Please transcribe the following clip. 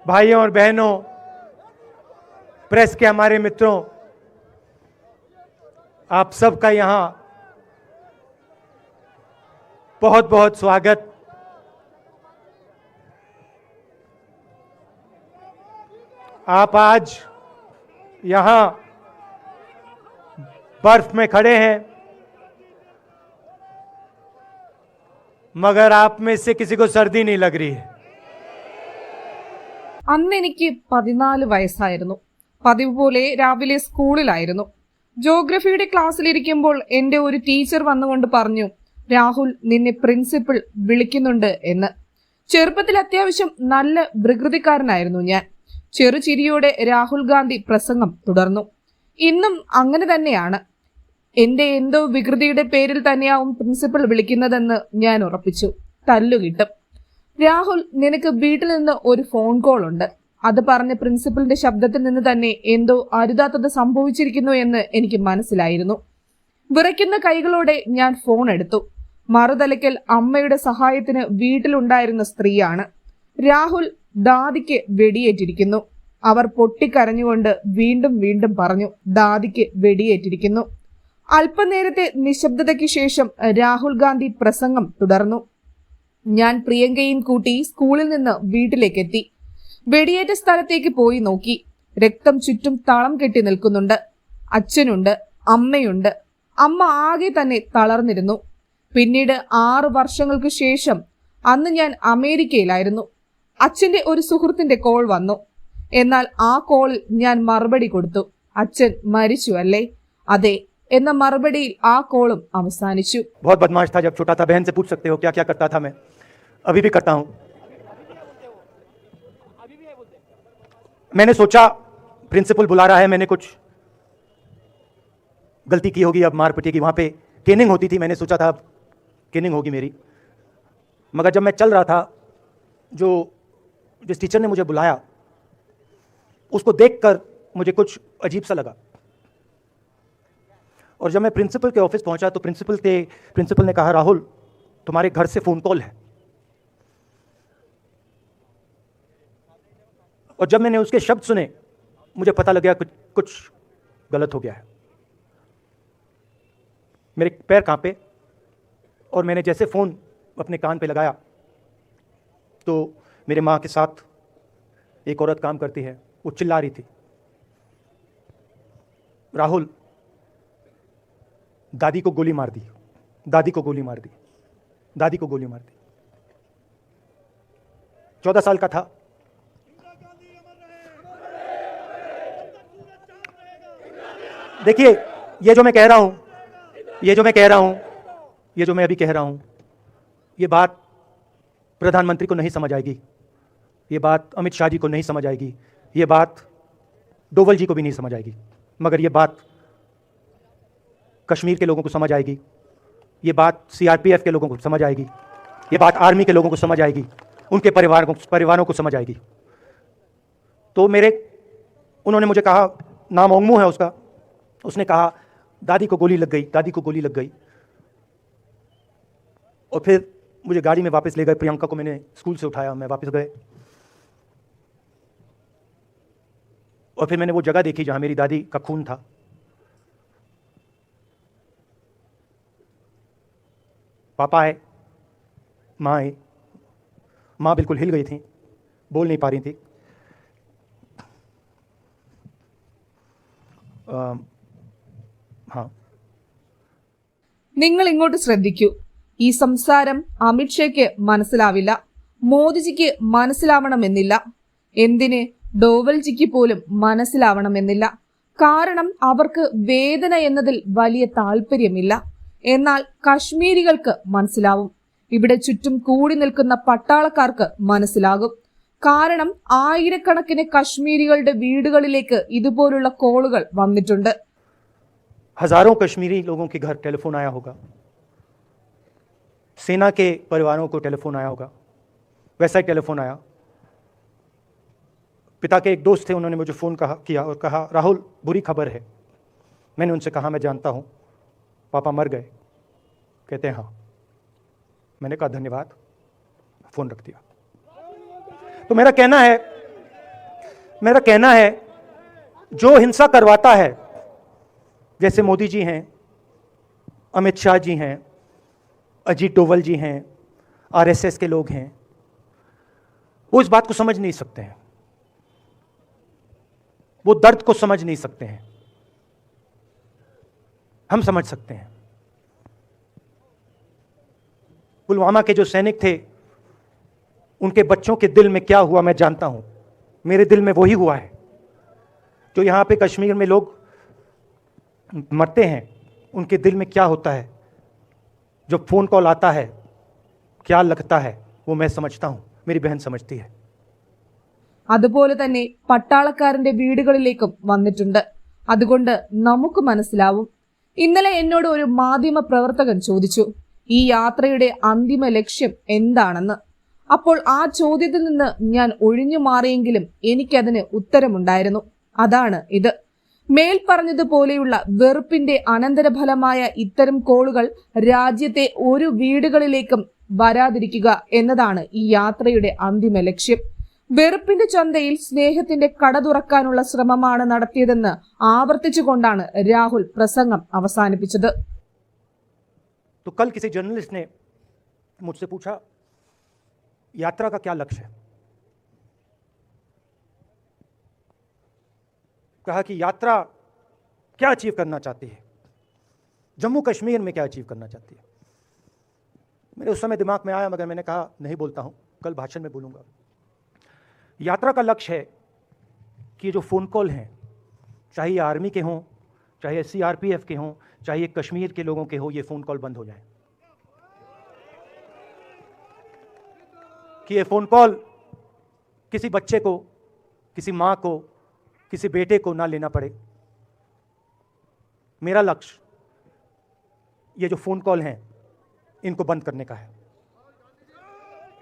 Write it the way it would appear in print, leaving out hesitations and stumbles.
भाइयों और बहनों, प्रेस के हमारे मित्रों, आप सबका यहां बहुत बहुत स्वागत। आप आज यहां बर्फ में खड़े हैं, मगर आप में से किसी को सर्दी नहीं लग रही है। അന്ന് എനിക്ക് 14 വയസ്സായിരുന്നു. പതിവ് പോലെ രാവിലെ സ്കൂളിലായിരുന്നു. ജോഗ്രഫിയുടെ ക്ലാസ്സിലിരിക്കുമ്പോൾ എന്റെ ഒരു ടീച്ചർ വന്നുകൊണ്ട് പറഞ്ഞു, രാഹുൽ, നിന്നെ പ്രിൻസിപ്പൽ വിളിക്കുന്നുണ്ട് എന്ന്. ചെറുപ്പത്തിൽ അത്യാവശ്യം നല്ല വികൃതിക്കാരനായിരുന്നു ഞാൻ. ചെറുചിരിയോടെ രാഹുൽ ഗാന്ധി പ്രസംഗം തുടർന്നു. ഇന്നും അങ്ങനെ തന്നെയാണ്. എന്റെ എന്തോ വികൃതിയുടെ പേരിൽ തന്നെയാവും പ്രിൻസിപ്പൽ വിളിക്കുന്നതെന്ന് ഞാൻ ഉറപ്പിച്ചു. തല്ലുകിട്ടും. രാഹുൽ, നിനക്ക് വീട്ടിൽ നിന്ന് ഒരു ഫോൺ കോൾ ഉണ്ട്. അത് പറഞ്ഞ് പ്രിൻസിപ്പലിന്റെ ശബ്ദത്തിൽ നിന്ന് തന്നെ എന്തോ അരുതാത്തത് സംഭവിച്ചിരിക്കുന്നു എന്ന് എനിക്ക് മനസ്സിലായിരുന്നു. വിറയ്ക്കുന്ന കൈകളോടെ ഞാൻ ഫോൺ എടുത്തു. മറുതലയ്ക്കൽ അമ്മയുടെ സഹായത്തിന് വീട്ടിലുണ്ടായിരുന്ന സ്ത്രീയാണ്. രാഹുൽ, ദാദിക്ക് വെടിയേറ്റിരിക്കുന്നു. അവർ പൊട്ടിക്കരഞ്ഞുകൊണ്ട് വീണ്ടും വീണ്ടും പറഞ്ഞു, ദാദിക്ക് വെടിയേറ്റിരിക്കുന്നു. അല്പനേരത്തെ നിശബ്ദതയ്ക്ക് ശേഷം രാഹുൽ ഗാന്ധി പ്രസംഗം തുടർന്നു. ഞാൻ പ്രിയങ്കയും കൂട്ടി സ്കൂളിൽ നിന്ന് വീട്ടിലേക്ക് എത്തി. വെടിയേറ്റ സ്ഥലത്തേക്ക് പോയി നോക്കി. രക്തം ചുറ്റും തളം കെട്ടി നിൽക്കുന്നുണ്ട്. അച്ഛനുണ്ട്, അമ്മയുണ്ട്. അമ്മ ആകെ തന്നെ തളർന്നിരുന്നു. പിന്നീട് 6 വർഷങ്ങൾക്ക് ശേഷം അന്ന് ഞാൻ അമേരിക്കയിലായിരുന്നു. അച്ഛന്റെ ഒരു സുഹൃത്തിന്റെ കോൾ വന്നു. എന്നാൽ ആ കോളിൽ ഞാൻ മറുപടി കൊടുത്തു. അച്ഛൻ മരിച്ചു അല്ലേ? അതെ എന്ന മറുപടിയിൽ ആ കോളും അവസാനിച്ചു. बहुत बदमाश था जब छोटा था। बहन से पूछ सकते हो क्या क्या करता था मैं, अभी भी करता हूं। मैंने सोचा प्रिंसिपल बुला रहा है, मैंने कुछ गलती की होगी, अब मार पिटेगी। वहां पे ट्रेनिंग होती थी, मैंने सोचा था अब ट्रेनिंग होगी मेरी। मगर जब मैं चल रहा था, जिस टीचर ने मुझे बुलाया उसको देखकर मुझे कुछ अजीब सा लगा। और जब मैं प्रिंसिपल के ऑफिस पहुंचा तो प्रिंसिपल ने कहा, राहुल, तुम्हारे घर से फ़ोन कॉल है। और जब मैंने उसके शब्द सुने मुझे पता लग गया कुछ गलत हो गया है। मेरे पैर कांपे और मैंने जैसे फ़ोन अपने कान पे लगाया तो मेरे माँ के साथ एक औरत काम करती है, वो चिल्ला रही थी, राहुल, दादी को गोली मार दी, दादी को गोली मार दी, दादी को गोली मार दी। 14 साल का था। देखिए, ये जो मैं कह रहा हूं, ये जो मैं अभी कह रहा हूं, ये बात प्रधानमंत्री को नहीं समझ आएगी, ये बात अमित शाह जी को नहीं समझ आएगी, ये बात डोवल जी को भी नहीं समझ आएगी, मगर ये बात कश्मीर के लोगों को समझ आएगी, ये बात सीआरपीएफ के लोगों को समझ आएगी, ये बात आर्मी के लोगों को समझ आएगी, उनके परिवारों को समझ आएगी। तो उन्होंने मुझे कहा, नाम ओंगमू है उसका, उसने कहा, दादी को गोली लग गई, दादी को गोली लग गई। और फिर मुझे गाड़ी में वापस ले गए। प्रियंका को मैंने स्कूल से उठाया, मैं वापस गए और फिर मैंने वो जगह देखी जहां मेरी दादी का खून था। पापा आए, माँ आई। माँ बिल्कुल हिल गई थी, बोल नहीं पा रही थी। हाँ, നിങ്ങൾ ഇങ്ങോട്ട് ശ്രദ്ധിക്കൂ. ഈ സംസാരം അമിത്ഷയ്ക്ക് മനസ്സിലാവില്ല, മോദിജിക്ക് മനസ്സിലാവണമെന്നില്ല, എന്തിന് ഡോവൽജിക്ക് പോലും മനസ്സിലാവണമെന്നില്ല. കാരണം അവർക്ക് വേദന എന്നതിൽ വലിയ താല്പര്യമില്ല. എന്നാൽ കശ്മീരികൾക്ക് മനസ്സിലാവും. ഇവിടെ ചുറ്റും കൂടി നിൽക്കുന്ന പട്ടാളക്കാർക്ക് മനസ്സിലാകും. കാരണം ആയിരക്കണക്കിന് കശ്മീരികളുടെ വീടുകളിലേക്ക് ഇതുപോലുള്ള കോളുകൾ വന്നിട്ടുണ്ട്. हजारों कश्मीरी लोगों के घर टेलीफोन आया होगा, सेना के परिवारों को टेलीफोन आया होगा, वैसा ही टेलीफोन आया। पिता के एक दोस्त थे, उन्होंने मुझे फ़ोन किया और कहा, राहुल, बुरी खबर है। मैंने उनसे कहा, मैं जानता हूँ, पापा मर गए। कहते हैं हाँ। मैंने कहा धन्यवाद, फ़ोन रख दिया। तो मेरा कहना है मेरा कहना है, जो हिंसा करवाता है, जैसे मोदी जी हैं, अमित शाह जी हैं, अजीत डोवल जी हैं, आरएसएस के लोग हैं, वो इस बात को समझ नहीं सकते हैं, वो दर्द को समझ नहीं सकते हैं। हम समझ सकते हैं। पुलवामा के जो सैनिक थे, उनके बच्चों के दिल में क्या हुआ मैं जानता हूं। मेरे दिल में वही हुआ है। जो यहां पे कश्मीर में लोग मरते हैं, उनके दिल में क्या होता है, जब फोन कॉल आता है क्या लगता है, वो मैं समझता हूं, मेरी बहन समझती है। അതുപോലെ തന്നെ പട്ടാളക്കാരന്റെ വീടുകളിലേക്കും വന്നിട്ടുണ്ട്. അതുകൊണ്ട് നമുക്ക് മനസ്സിലാവും. ഇന്നലെ എന്നോട് ഒരു മാധ്യമ പ്രവർത്തകൻ ചോദിച്ചു, ഈ യാത്രയുടെ അന്തിമ ലക്ഷ്യം എന്താണെന്ന്. അപ്പോൾ ആ ചോദ്യത്തിൽ നിന്ന് ഞാൻ ഒഴിഞ്ഞു മാറിയെങ്കിലും എനിക്കതിന് ഉത്തരമുണ്ടായിരുന്നു. അതാണ് ഇത്. മേൽ പറഞ്ഞതുപോലെയുള്ള വെറുപ്പിന്റെ അനന്തരഫലമായ ഇത്തരം കോളുകൾ രാജ്യത്തെ ഒരു വീടുകളിലേക്കും വരാതിരിക്കുക എന്നതാണ് ഈ യാത്രയുടെ അന്തിമ ലക്ഷ്യം. വെറുപ്പിന്റെ ചന്തയിൽ സ്നേഹത്തിന്റെ കട തുറക്കാനുള്ള ശ്രമമാണ് നടത്തിയതെന്ന് ആവർത്തിച്ചുകൊണ്ടാണ് രാഹുൽ പ്രസംഗം അവസാനിപ്പിച്ചത്. तो कल किसी जर्नलिस्ट ने मुझसे पूछा, यात्रा का क्या लक्ष्य है? कहा कि यात्रा क्या अचीव करना चाहती है, जम्मू कश्मीर में क्या अचीव करना चाहती है। मेरे उस समय दिमाग में आया, मगर मैंने कहा नहीं बोलता हूं, कल भाषण में बोलूंगा। यात्रा का लक्ष्य है कि जो फ़ोन कॉल हैं, चाहे ये आर्मी के हों, चाहे सीआरपीएफ के हों, चाहे ये कश्मीर के लोगों के हो, ये फ़ोन कॉल बंद हो जाए। कि ये फ़ोन कॉल किसी बच्चे को, किसी माँ को, किसी बेटे को ना लेना पड़े। मेरा लक्ष्य ये जो फ़ोन कॉल हैं, इनको बंद करने का है।